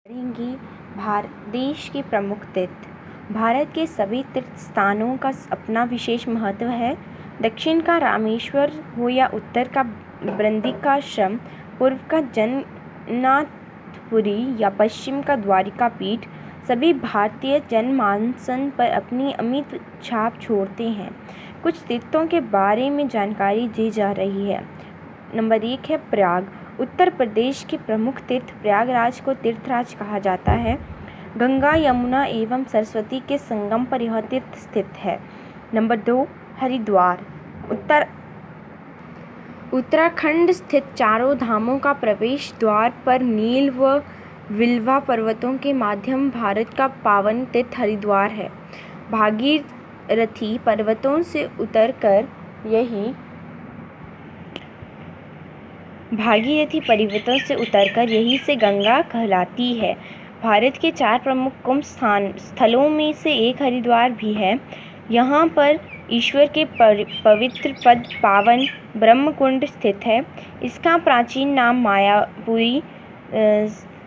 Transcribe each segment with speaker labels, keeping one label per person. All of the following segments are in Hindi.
Speaker 1: पढ़ेंगे देश के प्रमुख तीर्थ। भारत के सभी तीर्थ स्थानों का अपना विशेष महत्व है। दक्षिण का रामेश्वर हो या उत्तर का बद्रिकाश्रम, पूर्व का जगन्नाथपुरी या पश्चिम का द्वारिका पीठ, सभी भारतीय जनमानस पर अपनी अमिट छाप छोड़ते हैं। कुछ तीर्थों के बारे में जानकारी दी जा रही है। नंबर 1 है प्रयाग। उत्तर प्रदेश के प्रमुख तीर्थ प्रयागराज को तीर्थराज कहा जाता है। गंगा, यमुना एवं सरस्वती के संगम पर यह तीर्थ स्थित है। नंबर 2 हरिद्वार। उत्तराखंड स्थित चारों धामों का प्रवेश द्वार पर नील व विल्वा पर्वतों के माध्यम भारत का पावन तीर्थ हरिद्वार है। भागीरथी पर्वतों से उतरकर यहीं से गंगा कहलाती है। भारत के 4 प्रमुख कुंभ स्थलों में से एक हरिद्वार भी है। यहाँ पर ईश्वर के पवित्र पद पावन ब्रह्मकुंड स्थित है। इसका प्राचीन नाम मायापुरी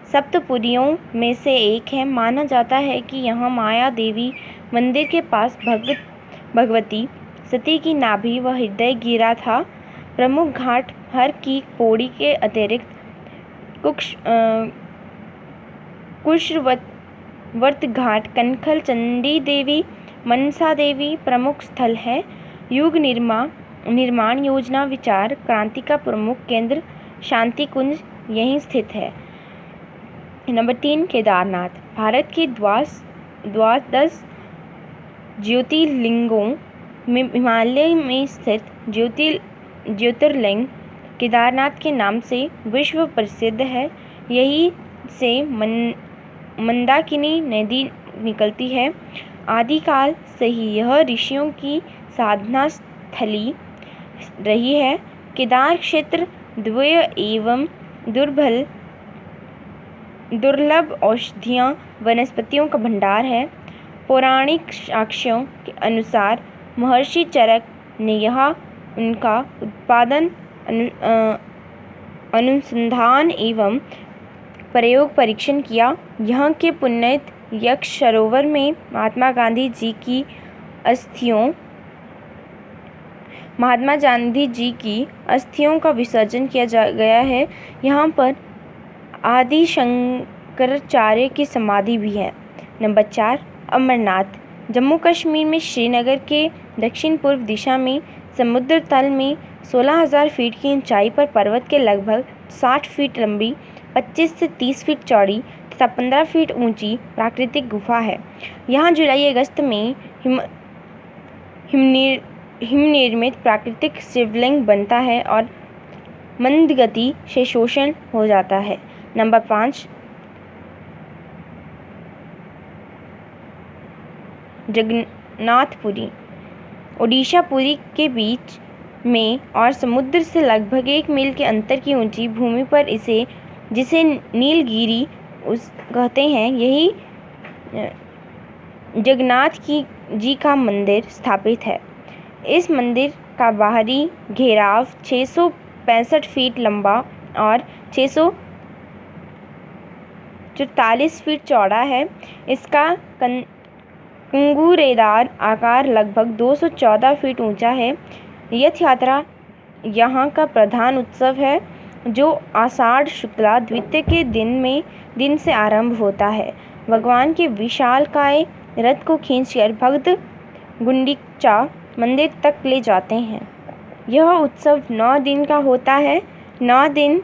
Speaker 1: सप्तपुरियों में से एक है। माना जाता है कि यहाँ माया देवी मंदिर के पास भगवती सती की नाभि व हृदय गिरा था। प्रमुख घाट हर की पौड़ी के अतिरिक्त कुशवर्त घाट, कनखल चंडी देवी, मनसा देवी प्रमुख स्थल है। युग निर्माण योजना विचार क्रांति का प्रमुख केंद्र शांति कुंज यहीं स्थित है। नंबर 3 केदारनाथ। भारत के द्वादश ज्योतिर्लिंगों में हिमालय में स्थित ज्योतिर्लिंग केदारनाथ के नाम से विश्व प्रसिद्ध है। यहीं से मंदाकिनी नदी निकलती है। आदिकाल से ही यह ऋषियों की साधना स्थली रही है। केदार क्षेत्र दिव्य एवं दुर्लभ औषधियों वनस्पतियों का भंडार है। पौराणिक साक्ष्यों के अनुसार महर्षि चरक ने यहाँ उनका उत्पादन अनुसंधान एवं प्रयोग परीक्षण किया। यहाँ के पुण्य यक्ष सरोवर में महात्मा गांधी जी की अस्थियों का विसर्जन किया गया है। यहाँ पर आदि शंकराचार्य की समाधि भी है। नंबर 4 अमरनाथ। जम्मू कश्मीर में श्रीनगर के दक्षिण पूर्व दिशा में समुद्र तल में 16,000 फीट की ऊंचाई पर पर्वत के लगभग 60 फीट लंबी, 25 से 30 फीट चौड़ी तथा 15 फीट ऊंची प्राकृतिक गुफा है। यहाँ जुलाई-अगस्त में हिमनिर्मित प्राकृतिक शिवलिंग बनता है और मंद गति से शोषण हो जाता है। नंबर 5 जगन्नाथपुरी। ओडिशा पुरी के बीच में और समुद्र से लगभग 1 मील के अंतर की ऊंची भूमि पर जिसे नीलगिरी कहते हैं, यही जगन्नाथ जी का मंदिर स्थापित है। इस मंदिर का बाहरी घेराव 665 फीट लंबा और 644 फीट चौड़ा है। इसका कंगूरेदार आकार लगभग 214 फीट ऊंचा है। रथ यात्रा यहाँ का प्रधान उत्सव है, जो आषाढ़ शुक्ला द्वितीया के दिन से आरंभ होता है। भगवान के विशालकाय रथ को खींचकर भक्त गुंडीचा मंदिर तक ले जाते हैं। यह उत्सव 9 दिन का होता है। 9 दिन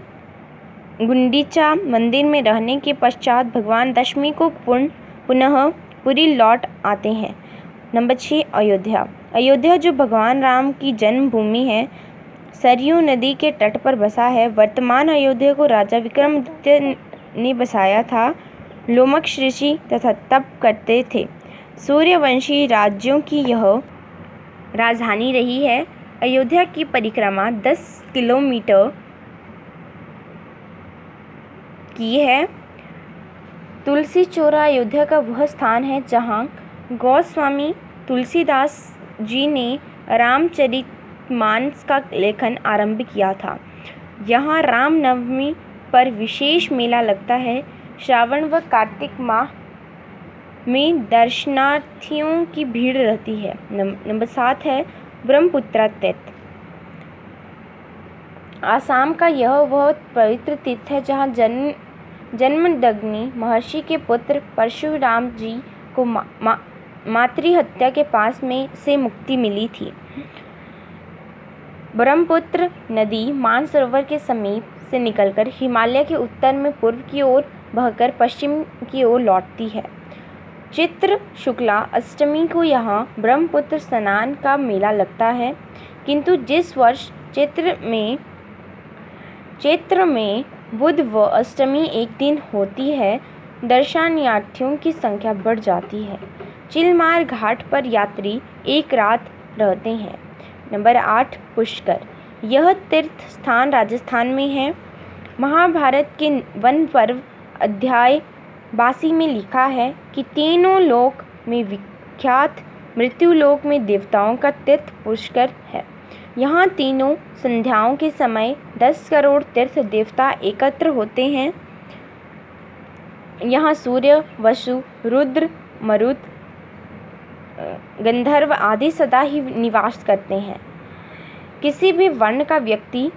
Speaker 1: गुंडीचा मंदिर में रहने के पश्चात भगवान दशमी को पुनः पुरी लौट आते हैं। नंबर 6 अयोध्या। अयोध्या जो भगवान राम की जन्मभूमि है, सरयू नदी के तट पर बसा है। वर्तमान अयोध्या को राजा विक्रमादित्य ने बसाया था। लोमश ऋषि तथा तप करते थे। सूर्यवंशी राज्यों की यह राजधानी रही है। अयोध्या की परिक्रमा 10 किलोमीटर की है। तुलसी चौरा अयोध्या का वह स्थान है जहाँ गोस्वामी तुलसीदास जी ने रामचरितमानस का लेखन आरंभ किया था। यहाँ रामनवमी पर विशेष मेला लगता है। श्रावण व कार्तिक माह में दर्शनार्थियों की भीड़ रहती है। नंबर 7 है ब्रह्मपुत्र तीर्थ। आसाम का यह वह पवित्र तीर्थ है जहाँ जमदग्नि महर्षि के पुत्र परशुराम जी को मातृहत्या के पास में से मुक्ति मिली थी। ब्रह्मपुत्र नदी मानसरोवर के समीप से निकलकर हिमालय के उत्तर में पूर्व की ओर बहकर पश्चिम की ओर लौटती है। चित्र शुक्ला अष्टमी को यहाँ ब्रह्मपुत्र स्नान का मेला लगता है, किंतु जिस वर्ष चैत्र में बुध व अष्टमी एक दिन होती है, दर्शनार्थियों की संख्या बढ़ जाती है। चिलमार घाट पर यात्री एक रात रहते हैं। नंबर 8 पुष्कर। यह तीर्थ स्थान राजस्थान में है। महाभारत के वन पर्व अध्याय 82 में लिखा है कि तीनों लोक में विख्यात मृत्युलोक में देवताओं का तीर्थ पुष्कर है। यहाँ तीनों संध्याओं के समय 10 करोड़ तीर्थ देवता एकत्र होते हैं। यहाँ सूर्य, वसु, रुद्र, मरुत, गंधर्व आदि सदा ही निवास करते हैं। किसी भी वर्ण का व्यक्ति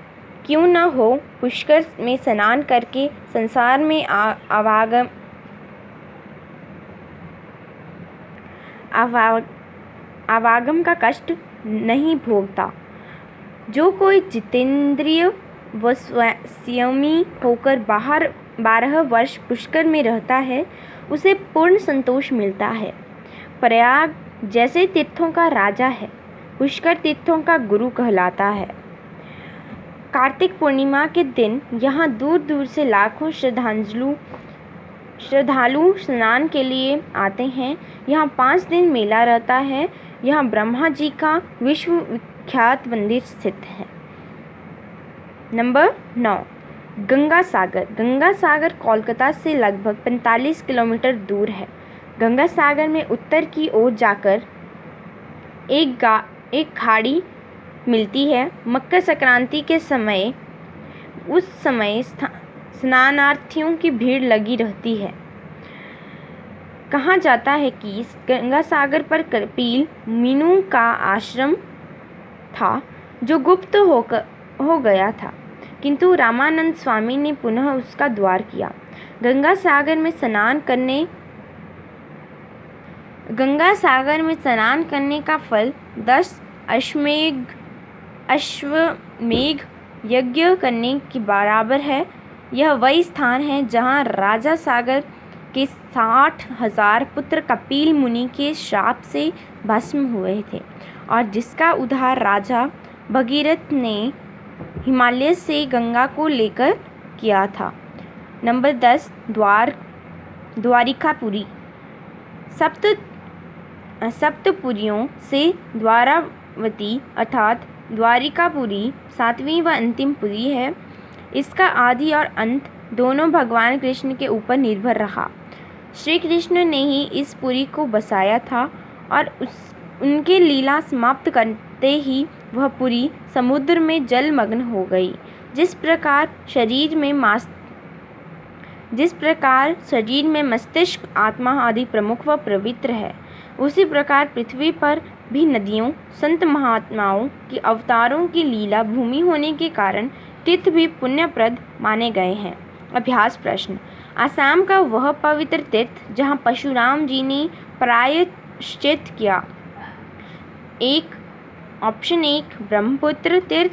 Speaker 1: क्यों न हो, पुष्कर में स्नान करके संसार में आवागम का कष्ट नहीं भोगता। जो कोई जितेंद्रिय व संयमी होकर 12 वर्ष पुष्कर में रहता है, उसे पूर्ण संतोष मिलता है। प्रयाग जैसे तीर्थों का राजा है, पुष्कर तीर्थों का गुरु कहलाता है। कार्तिक पूर्णिमा के दिन यहाँ दूर दूर से लाखों श्रद्धालु स्नान के लिए आते हैं। यहाँ 5 दिन मेला रहता है। यहाँ ब्रह्मा जी का विश्व विख्यात मंदिर स्थित है। नंबर 9 गंगा सागर। गंगा सागर कोलकाता से लगभग 45 किलोमीटर दूर है। गंगा सागर में उत्तर की ओर जाकर एक खाड़ी मिलती है। मकर संक्रांति के समय उस समय स्नानार्थियों की भीड़ लगी रहती है। कहा जाता है कि गंगा सागर पर कपिल मुनि का आश्रम था, जो गुप्त हो गया था, किंतु रामानंद स्वामी ने पुनः उसका द्वार किया। गंगा सागर में स्नान करने का फल 10 अश्वमेघ यज्ञ करने के बराबर है। यह वही स्थान है जहाँ राजा सागर के 60,000 पुत्र कपिल मुनि के श्राप से भस्म हुए थे और जिसका उद्धार राजा भगीरथ ने हिमालय से गंगा को लेकर किया था। नंबर 10 द्वारिकापुरी। सप्तपुरियों से द्वारावती अर्थात द्वारिकापुरी 7वीं व अंतिम पुरी है। इसका आदि और अंत दोनों भगवान कृष्ण के ऊपर निर्भर रहा। श्री कृष्ण ने ही इस पुरी को बसाया था और उनके लीला समाप्त करते ही वह पुरी समुद्र में जलमग्न हो गई। जिस प्रकार शरीर में मस्तिष्क, आत्मा आदि प्रमुख व पवित्र है, उसी प्रकार पृथ्वी पर भी नदियों, संत महात्माओं की अवतारों की लीला भूमि होने के कारण तीर्थ भी पुण्यप्रद माने गए हैं। अभ्यास प्रश्न। आसाम का वह पवित्र तीर्थ जहाँ परशुराम जी ने प्रायश्चित किया। ऑप्शन 1 ब्रह्मपुत्र तीर्थ,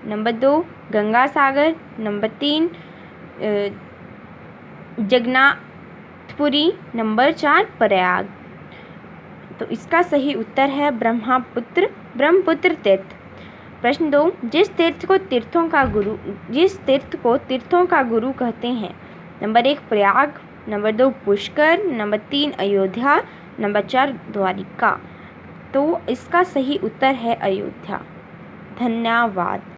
Speaker 1: number 2 Ganga Sagar, number 3 Jagannathpuri, number 4 Prayag. तो इसका सही उत्तर है ब्रह्मपुत्र तीर्थ। प्रश्न 2 जिस तीर्थ को तीर्थों का गुरु कहते हैं। Number 1 Prayag, number 2 Pushkar, number 3 Ayodhya, number 4 Dwarika. तो इसका सही उत्तर है अयोध्या। धन्यवाद।